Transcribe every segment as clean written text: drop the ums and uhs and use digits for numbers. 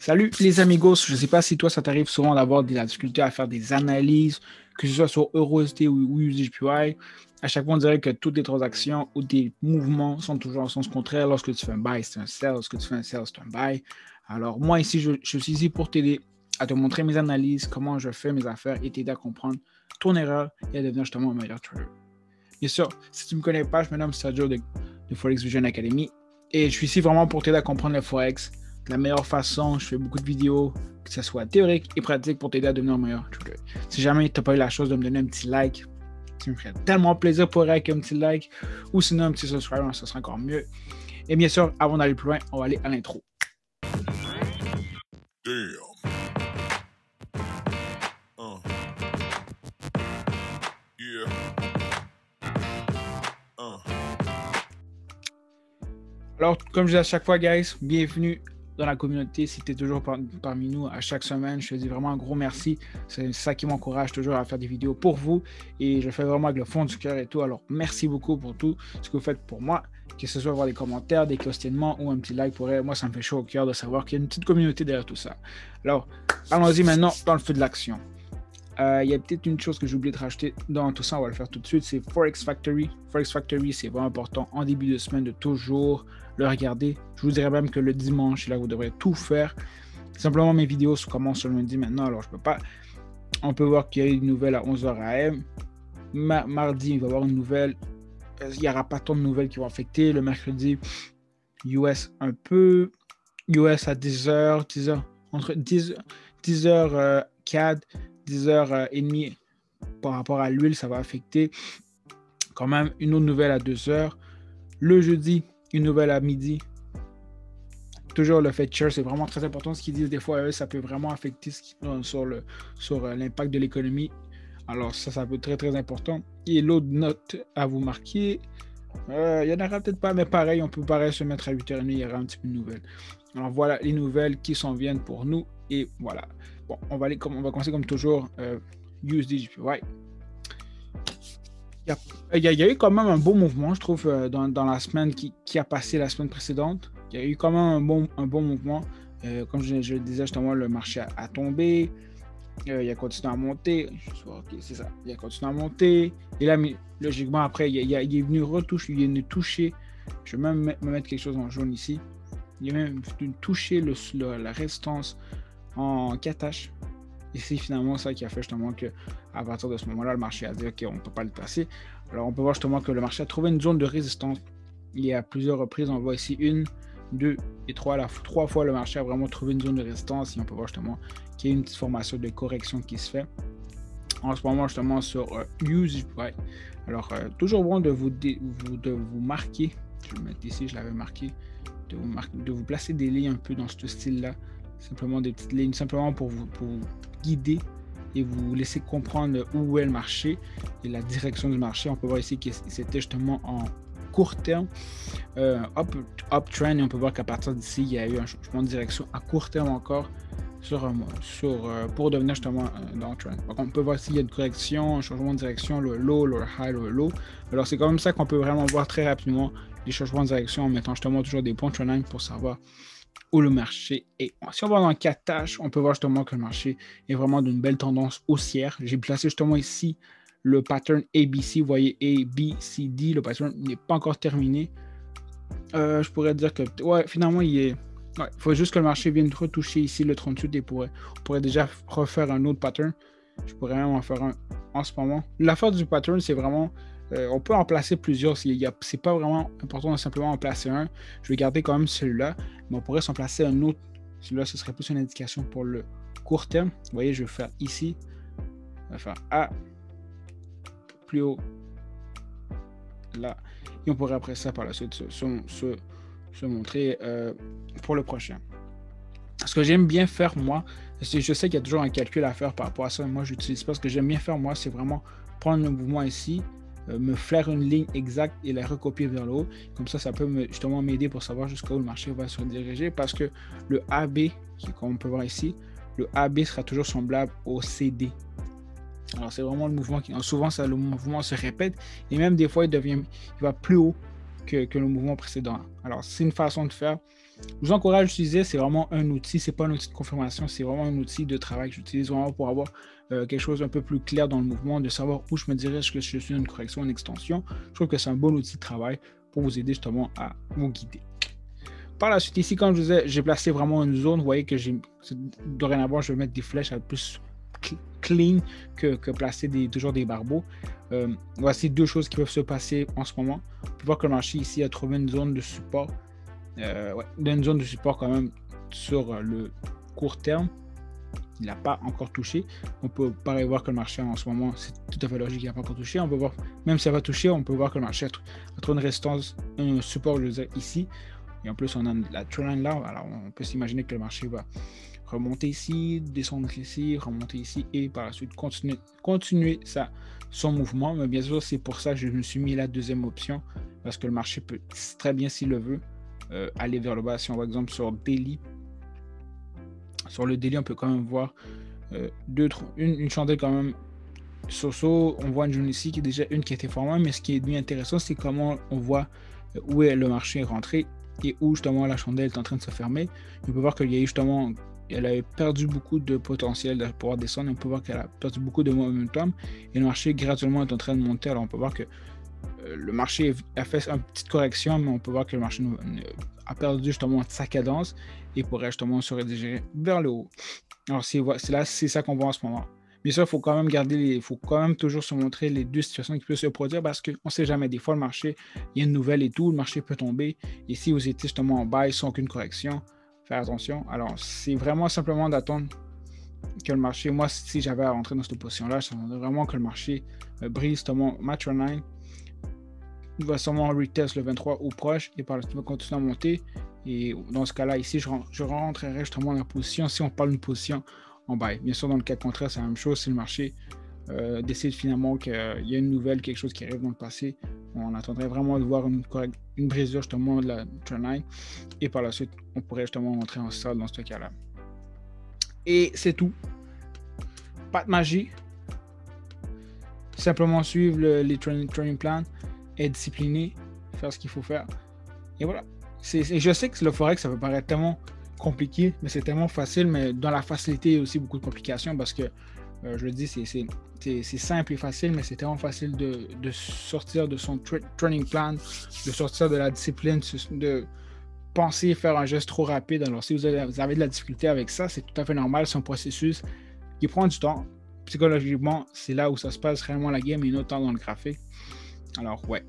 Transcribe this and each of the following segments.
Salut les amigos, je ne sais pas si toi ça t'arrive souvent d'avoir de la difficulté à faire des analyses, que ce soit sur EURUSD ou USDJPY. À chaque fois, on dirait que toutes les transactions ou des mouvements sont toujours en sens contraire. Lorsque tu fais un buy, c'est un sell. Lorsque tu fais un sell, c'est un buy. Alors moi ici, je suis ici pour t'aider à te montrer mes analyses, comment je fais mes affaires et t'aider à comprendre ton erreur et à devenir justement un meilleur trader. Bien sûr, si tu ne me connais pas, je me nomme Sergio de Forex Vision Academy et je suis ici vraiment pour t'aider à comprendre le Forex de la meilleure façon. Je fais beaucoup de vidéos, que ce soit théorique et pratique, pour t'aider à devenir un meilleur trader. Si jamais tu n'as pas eu la chance de me donner un petit like, ça me ferait tellement plaisir pour avec un petit like, ou sinon un petit subscribe, ça serait encore mieux. Et bien sûr, avant d'aller plus loin, on va aller à l'intro. Alors, comme je dis à chaque fois, guys, bienvenue dans la communauté. Si tu es toujours parmi nous à chaque semaine, je te dis vraiment un gros merci. C'est ça qui m'encourage toujours à faire des vidéos pour vous. Et je le fais vraiment avec le fond du cœur et tout. Alors, merci beaucoup pour tout ce que vous faites pour moi. Que ce soit avoir des commentaires, des questionnements ou un petit like pour elle. Moi, ça me fait chaud au cœur de savoir qu'il y a une petite communauté derrière tout ça. Alors, allons-y maintenant dans le feu de l'action. Il y a peut-être une chose que j'ai oublié de rajouter dans tout ça, on va le faire tout de suite, c'est Forex Factory. Forex Factory, c'est vraiment important en début de semaine de toujours le regarder. Je vous dirais même que le dimanche, c'est là où vous devrez tout faire. Simplement, mes vidéos commencent sur le lundi maintenant, alors je peux pas. On peut voir qu'il y a une nouvelle à 11h AM. Mardi, il va y avoir une nouvelle. Il n'y aura pas tant de nouvelles qui vont affecter. Le mercredi, US un peu. US à 10h, entre 10h CAD. 10h30 par rapport à l'huile, ça va affecter quand même une autre nouvelle à 2h. Le jeudi, une nouvelle à midi. Toujours le fait share, c'est vraiment très important. Ce qu'ils disent des fois, ça peut vraiment affecter sur l'impact de l'économie. Alors ça peut être très très important. Et l'autre note à vous marquer, il y en aura peut-être pas, mais pareil, on peut pareil se mettre à 8h30, il y aura un petit peu de nouvelles. Alors voilà les nouvelles qui s'en viennent pour nous. Et voilà. Bon, on va commencer comme toujours. USDJPY. Il y a eu quand même un beau mouvement, je trouve, dans la semaine qui a passé la semaine précédente. Il y a eu quand même un bon mouvement. Comme je le disais justement, le marché a tombé. Il a continué à monter. Ok, c'est ça. Il a continué à monter. Et là, logiquement, après, il est venu retoucher. Il est venu toucher. Je vais même me mettre quelque chose en jaune ici. Il est même venu toucher la résistance en 4H. Et c'est finalement ça qui a fait justement qu'à partir de ce moment-là, le marché a dit OK, on ne peut pas le passer. Alors on peut voir justement que le marché a trouvé une zone de résistance. Il y a plusieurs reprises, on voit ici 1, 2 et 3. Là, 3 fois le marché a vraiment trouvé une zone de résistance. Et on peut voir justement qu'il y a une petite formation de correction qui se fait. En ce moment justement sur USDJPY. Alors toujours bon de vous marquer. Je vais le mettre ici, je l'avais marqué. De vous placer des lignes un peu dans ce style-là. Simplement des petites lignes, simplement pour vous guider et vous laisser comprendre où est le marché et la direction du marché. On peut voir ici que c'était justement en court terme, uptrend, et on peut voir qu'à partir d'ici, il y a eu un changement de direction à court terme encore pour devenir justement un downtrend. Donc on peut voir ici il y a une correction, un changement de direction, le low, le high, le low. Alors c'est comme ça qu'on peut vraiment voir très rapidement les changements de direction en mettant justement toujours des points trendline pour savoir où le marché est. Si on va dans 4 tâches, on peut voir justement que le marché est vraiment d'une belle tendance haussière. J'ai placé justement ici le pattern ABC. Vous voyez ABCD, le pattern n'est pas encore terminé. Je pourrais dire que finalement il faut juste que le marché vienne retoucher ici le 38 et on pourrait déjà refaire un autre pattern. Je pourrais même en faire un en ce moment. L'affaire du pattern, c'est vraiment on peut en placer plusieurs. C'est pas vraiment important de simplement en placer un. Je vais garder quand même celui-là, mais on pourrait s'en placer un autre. Celui-là, ce serait plus une indication pour le court terme. Vous voyez, je vais faire ici. On va faire A, plus haut, là. Et on pourrait après ça, par la suite, se montrer pour le prochain. Ce que j'aime bien faire, moi, je sais qu'il y a toujours un calcul à faire par rapport à ça, mais moi, je n'utilise pas. Ce que j'aime bien faire, moi, c'est vraiment prendre le mouvement ici, me faire une ligne exacte et la recopier vers le haut. Comme ça peut justement m'aider pour savoir jusqu'où le marché va se rediriger, parce que le AB, comme on peut voir ici, le AB sera toujours semblable au CD. Alors c'est vraiment le mouvement souvent le mouvement se répète et même des fois il va plus haut que le mouvement précédent. Alors, c'est une façon de faire. Je vous encourage à l'utiliser. C'est vraiment un outil. C'est pas un outil de confirmation. C'est vraiment un outil de travail que j'utilise vraiment pour avoir quelque chose un peu plus clair dans le mouvement, de savoir où je me dirige, que je suis une correction, une extension. Je trouve que c'est un bon outil de travail pour vous aider justement à vous guider. Par la suite, ici, comme je vous disais, j'ai placé vraiment une zone. Vous voyez que dorénavant, je vais mettre des flèches à plus clean que placer toujours des barbeaux. Voici deux choses qui peuvent se passer en ce moment. On peut voir que le marché ici a trouvé une zone de support. Une zone de support quand même sur le court terme. Il n'a pas encore touché. On peut pareil voir que le marché en ce moment, c'est tout à fait logique, il n'a pas encore touché. On peut voir, même si ça va toucher, on peut voir que le marché a trouvé une résistance, un support, je veux dire, ici. Et en plus, on a la trendline là. Alors, on peut s'imaginer que le marché va remonter ici, descendre ici, remonter ici et par la suite continuer son mouvement. Mais bien sûr, c'est pour ça que je me suis mis la deuxième option parce que le marché peut très bien, s'il le veut, aller vers le bas. Si on va, par exemple, sur Daily, sur le Daily, on peut quand même voir une chandelle quand même. On voit une jaune ici qui est déjà une qui a été formée, mais ce qui est bien intéressant, c'est comment on voit où est le marché rentré et où justement la chandelle est en train de se fermer. On peut voir qu'il y a justement, elle avait perdu beaucoup de potentiel de pouvoir descendre. On peut voir qu'elle a perdu beaucoup de momentum et le marché graduellement est en train de monter. Alors on peut voir que le marché a fait une petite correction, mais on peut voir que le marché a perdu justement sa cadence et pourrait justement se rediriger vers le haut. Alors c'est ça qu'on voit en ce moment. Mais ça, il faut quand même toujours se montrer les deux situations qui peuvent se produire parce qu'on ne sait jamais. Des fois, le marché, il y a une nouvelle et tout, le marché peut tomber. Et si vous étiez justement en buy sans aucune correction, faire attention. Alors, c'est vraiment simplement d'attendre que le marché, moi, si j'avais à rentrer dans cette position-là, j'attendrais vraiment que le marché brise justement ma trendline. Il va sûrement retest le 23 ou proche et par la suite, il va continuer à monter. Et dans ce cas-là, ici, je rentrerai justement dans la position. Si on parle d'une position en buy. Bien sûr, dans le cas contraire, c'est la même chose. Si le marché décide finalement qu'il y a une nouvelle, quelque chose qui arrive dans le passé, on attendrait vraiment de voir une brisure justement de la trendline. Et par la suite, on pourrait justement entrer en salle dans ce cas-là. Et c'est tout. Pas de magie. Simplement suivre les training plans, être discipliné, faire ce qu'il faut faire. Et voilà. Je sais que le Forex, ça peut paraître tellement compliqué, mais c'est tellement facile, mais dans la facilité, il y a aussi beaucoup de complications parce que, je le dis, c'est simple et facile, mais c'est tellement facile de sortir de son training plan, de sortir de la discipline, de penser faire un geste trop rapide. Alors, si vous avez de la difficulté avec ça, c'est tout à fait normal, c'est un processus qui prend du temps. Psychologiquement, c'est là où ça se passe réellement la game et non tant dans le graphique. Alors, ouais.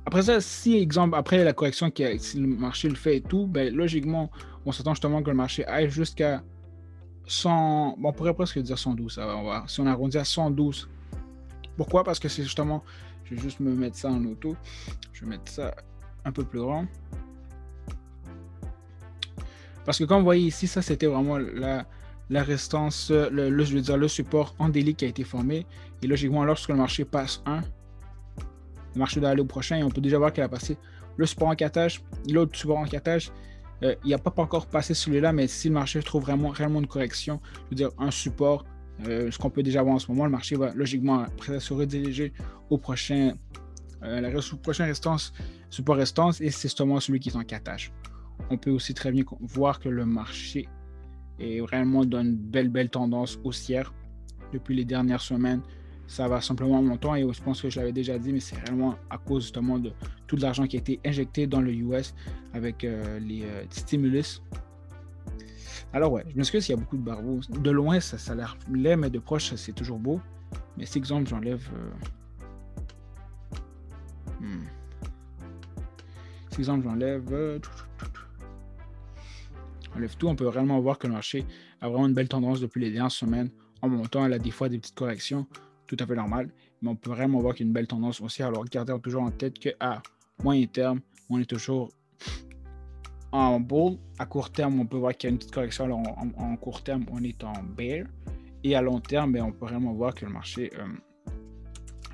Après ça, si, exemple, après la correction, si le marché le fait et tout, ben, logiquement, on s'attend justement que le marché aille jusqu'à 100, bon, on pourrait presque dire 112, ça va, on va, si on arrondit à 112. Pourquoi? Parce que c'est justement, je vais juste me mettre ça en auto, je vais mettre ça un peu plus grand. Parce que comme vous voyez ici, ça c'était vraiment la résistance, je veux dire le support en daily qui a été formé. Et logiquement, lorsque le marché passe 1, le marché doit aller au prochain et on peut déjà voir qu'il a passé le support en cattage, l'autre support en cattage. Il n'a pas encore passé celui-là, mais si le marché trouve réellement une correction, je veux dire un support, ce qu'on peut déjà voir en ce moment, le marché va logiquement après se rediriger au prochain, prochain support restance, et c'est justement celui qui est en cattage. On peut aussi très bien voir que le marché est vraiment dans une belle tendance haussière depuis les dernières semaines. Ça va simplement monter et je pense que je l'avais déjà dit, mais c'est réellement à cause justement de tout l'argent qui a été injecté dans le US avec les stimulus. Alors ouais, je m'excuse s'il y a beaucoup de barbeaux. De loin, ça a l'air laid, mais de proche, c'est toujours beau. Mais si exemple, j'enlève... Si exemple, j'enlève... Enlève tout, on peut réellement voir que le marché a vraiment une belle tendance depuis les dernières semaines. En montant, elle a des fois des petites corrections. Tout à fait normal, mais on peut vraiment voir qu'il y a une belle tendance aussi. Alors, gardez toujours en tête qu'à moyen terme, on est toujours en bull. À court terme, on peut voir qu'il y a une petite correction. Alors, en court terme, on est en bear. Et à long terme, ben, on peut vraiment voir que le marché...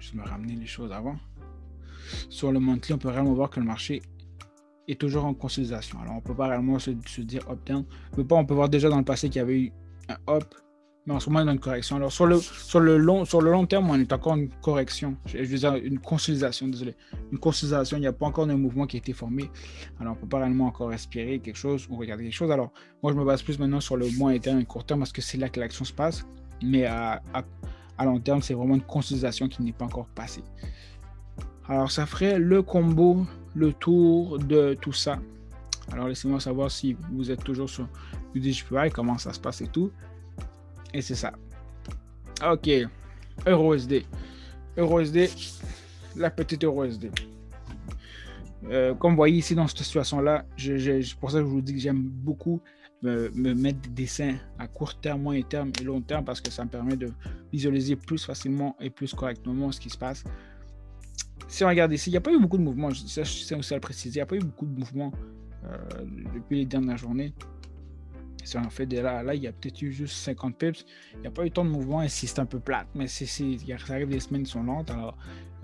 je vais me ramener les choses avant. Sur le monthly, on peut vraiment voir que le marché est toujours en consolidation. Alors, on ne peut pas réellement se dire up-down. On peut voir déjà dans le passé qu'il y avait eu un up Mais en ce moment, il y a une correction. Alors, sur le long terme, on est encore une correction. Je veux dire, une consolidation, désolé. Une consolidation, il n'y a pas encore de mouvement qui a été formé. Alors, on ne peut pas réellement encore respirer quelque chose ou regarder quelque chose. Alors, moi, je me base plus maintenant sur le moyen terme et le court terme parce que c'est là que l'action se passe. Mais à long terme, c'est vraiment une consolidation qui n'est pas encore passée. Alors, ça ferait le combo, le tour de tout ça. Alors, laissez-moi savoir si vous êtes toujours sur USDJPY, comment ça se passe et tout. Et c'est ça. Ok. EURUSD. EURUSD. La petite EURUSD. Comme vous voyez ici dans cette situation-là, c'est pour ça que je vous dis que j'aime beaucoup me mettre des dessins à court terme, moyen terme et long terme parce que ça me permet de visualiser plus facilement et plus correctement ce qui se passe. Si on regarde ici, il n'y a pas eu beaucoup de mouvements. Ça, je tiens aussi à le préciser. Il n'y a pas eu beaucoup de mouvements depuis les dernières journées. Si on fait de là, il y a peut-être eu juste 50 pips. Il n'y a pas eu tant de mouvements ici, c'est un peu plate, mais ça arrive, des semaines qui sont lentes. Alors,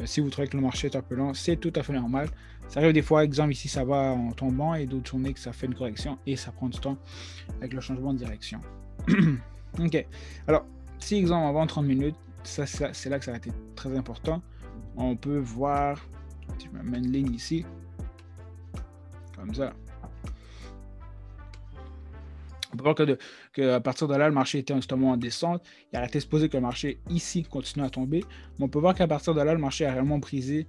si vous trouvez que le marché est un peu lent, c'est tout à fait normal. Ça arrive des fois, exemple ici, ça va en tombant et d'autres journées que ça fait une correction et ça prend du temps avec le changement de direction. Ok. Alors, si exemple avant 30 minutes, c'est là que ça a été très important. On peut voir, si je me mets une ligne ici, comme ça. On peut voir qu'à partir de là, le marché était justement en descente. Il arrêtait de se poser que le marché ici continue à tomber. Mais on peut voir qu'à partir de là, le marché a réellement brisé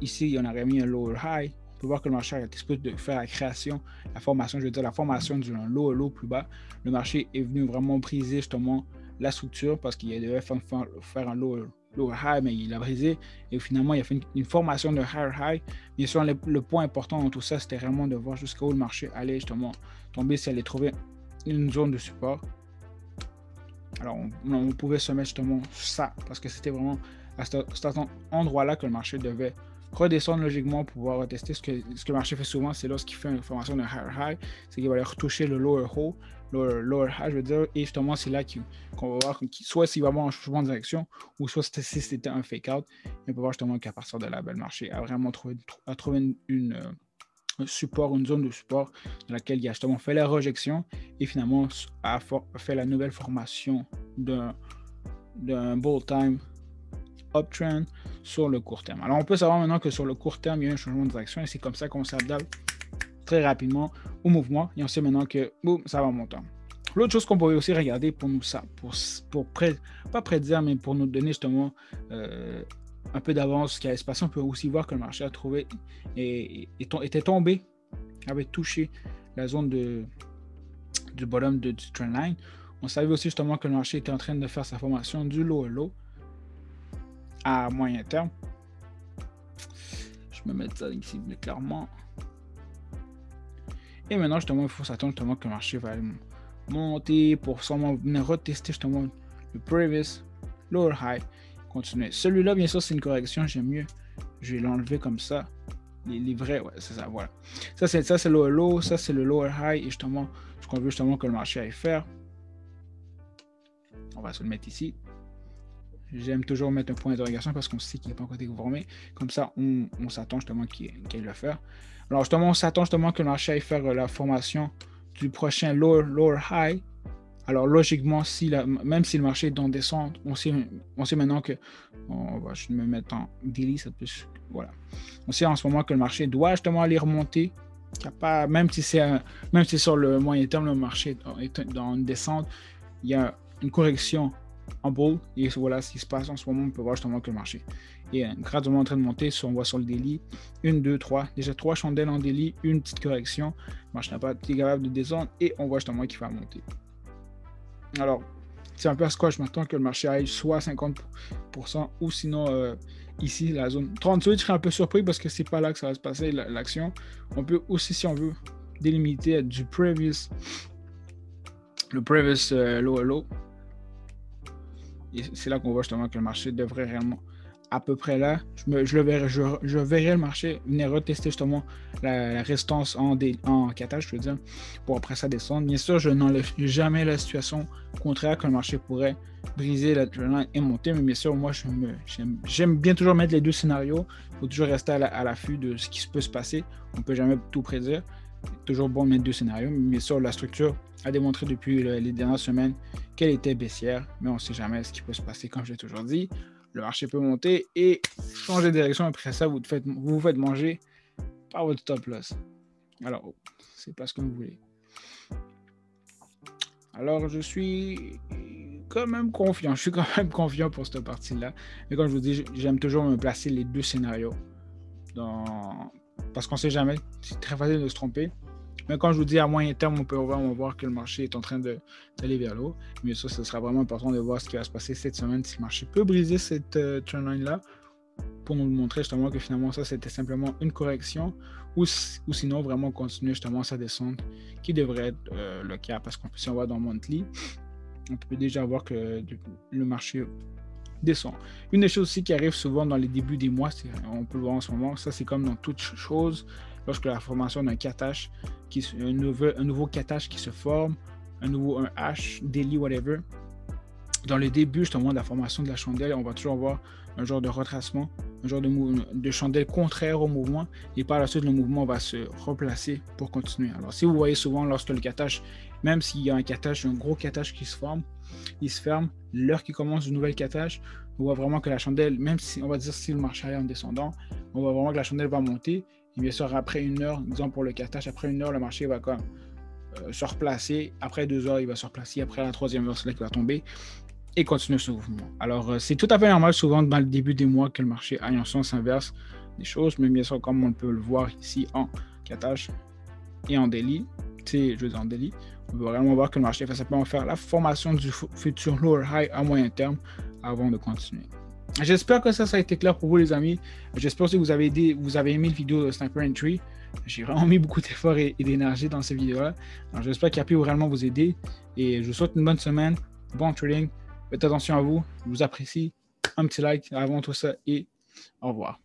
ici, on aurait mis un lower high. On peut voir que le marché a été supposé de faire la création, la formation d'un low plus bas. Le marché est venu vraiment briser justement la structure parce qu'il devait faire un lower high, mais il a brisé et finalement il a fait une formation de higher high. Bien sûr, le point important dans tout ça, c'était vraiment de voir jusqu'où le marché allait justement tomber si elle allait trouver une zone de support. Alors on pouvait se mettre justement ça parce que c'était vraiment à cet endroit-là que le marché devait redescendre logiquement pour pouvoir retester. Ce que le marché fait souvent, c'est lorsqu'il fait une formation de higher high, c'est qu'il va aller retoucher le lower high, je veux dire, et justement c'est là qu'on va voir soit s'il va avoir un changement de direction ou soit si c'était un fake out. On peut voir justement qu'à partir de là, le marché a vraiment trouvé un support, une zone de support dans laquelle il a justement fait la rejection et finalement a fait la nouvelle formation d'un bull time uptrend sur le court terme. Alors on peut savoir maintenant que sur le court terme il y a un changement de direction et c'est comme ça qu'on s'adapte très rapidement au mouvement et on sait maintenant que boum, ça va monter. L'autre chose qu'on pourrait aussi regarder pour nous pas prédire mais pour nous donner justement un peu d'avance ce qui allait se passer, on peut aussi voir que le marché a trouvé était tombé, avait touché la zone du bottom du trendline. On savait aussi justement que le marché était en train de faire sa formation du low à moyen terme. Je me mets ça ici clairement. Et maintenant justement il faut s'attendre justement que le marché va monter pour sûrement venir retester justement le previous lower high. Continuer. Celui-là bien sûr c'est une correction, j'aime mieux. Je vais l'enlever comme ça. Les vrais, ouais, c'est ça, voilà. Ça c'est le low, ça c'est le lower high et justement ce qu'on veut justement que le marché aille faire. On va se le mettre ici. J'aime toujours mettre un point d'interrogation parce qu'on sait qu'il n'est pas encore été formé. Comme ça, on s'attend justement qu'il aille le faire. Alors justement, on s'attend justement que le marché aille faire la formation du prochain lower high. Alors logiquement, même si le marché est en descente, on sait maintenant que je vais me mettre en daily, ça peut, voilà. On sait en ce moment que le marché doit justement aller remonter. Même si sur le moyen terme, le marché est dans une descente, il y a une correction en bull et voilà ce qui se passe en ce moment. On peut voir justement que le marché est graduellement en train de monter. Si on voit sur le daily, 1, 2, 3, déjà 3 chandelles en daily, une petite correction, le marché n'a pas été capable de descendre et on voit justement qu'il va monter. Alors c'est un peu à ce que je m'attends que le marché aille soit 50% ou sinon ici la zone 38, je serais un peu surpris parce que c'est pas là que ça va se passer l'action. On peut aussi, si on veut, délimiter du previous low. Et c'est là qu'on voit justement que le marché devrait réellement à peu près là. Je verrai le marché venir retester justement la résistance en catage, je veux dire, pour après ça descendre. Bien sûr, je n'enlève jamais la situation contraire que le marché pourrait briser la trendline et monter, mais bien sûr, moi, j'aime bien toujours mettre les deux scénarios. Il faut toujours rester à l'affût de ce qui peut se passer. On ne peut jamais tout prédire. toujours bon de mettre deux scénarios, mais sur la structure a démontré depuis les dernières semaines qu'elle était baissière, mais on ne sait jamais ce qui peut se passer, comme je l'ai toujours dit. Le marché peut monter et changer de direction. Après ça, vous vous faites manger par votre stop loss. Alors, c'est pas ce que vous voulez. Alors, je suis quand même confiant. Je suis quand même confiant pour cette partie-là. Mais comme je vous dis, j'aime toujours me placer les deux scénarios. Parce qu'on ne sait jamais. C'est très facile de se tromper. Mais quand je vous dis à moyen terme, on peut vraiment voir que le marché est en train d'aller vers le haut. Mais ça, ce sera vraiment important de voir ce qui va se passer cette semaine, si le marché peut briser cette trendline-là, pour nous montrer justement que finalement, ça, c'était simplement une correction, ou sinon, vraiment continuer justement sa descente, qui devrait être le cas, parce qu'on peut si on va dans Monthly, on peut déjà voir que le marché descend. Une des choses aussi qui arrive souvent dans les débuts des mois, on peut le voir en ce moment, ça c'est comme dans toute chose, lorsque la formation d'un katash, un nouveau katash qui se forme, un H, daily, whatever. Dans le début justement de la formation de la chandelle, on va toujours avoir un genre de retracement, un genre de chandelle contraire au mouvement, et par la suite le mouvement va se replacer pour continuer. Alors si vous voyez souvent lorsque le katash, même s'il y a un gros katash qui se forme, il se ferme, l'heure qui commence du nouvel katash, on voit vraiment que la chandelle, même si on va dire si le marché est en descendant, on voit vraiment que la chandelle va monter, et bien sûr après une heure, disons pour le katash, après une heure le marché va comme se replacer, après 2 heures il va se replacer, après la 3e heure c'est là qu'il va tomber et continuer ce mouvement. Alors c'est tout à fait normal souvent dans le début des mois que le marché aille en sens inverse des choses, mais bien sûr comme on peut le voir ici en katash et en daily, je veux dire en daily, on peut vraiment voir que le marché va simplement faire la formation du futur lower high à moyen terme avant de continuer. J'espère que ça a été clair pour vous les amis. J'espère aussi que vous avez aimé la vidéo de Sniper Entry. J'ai vraiment mis beaucoup d'efforts et d'énergie dans cette vidéo-là. Alors j'espère qu'il a pu vraiment vous aider. Et je vous souhaite une bonne semaine, bon trading. Faites attention à vous, je vous apprécie. Un petit like avant tout ça et au revoir.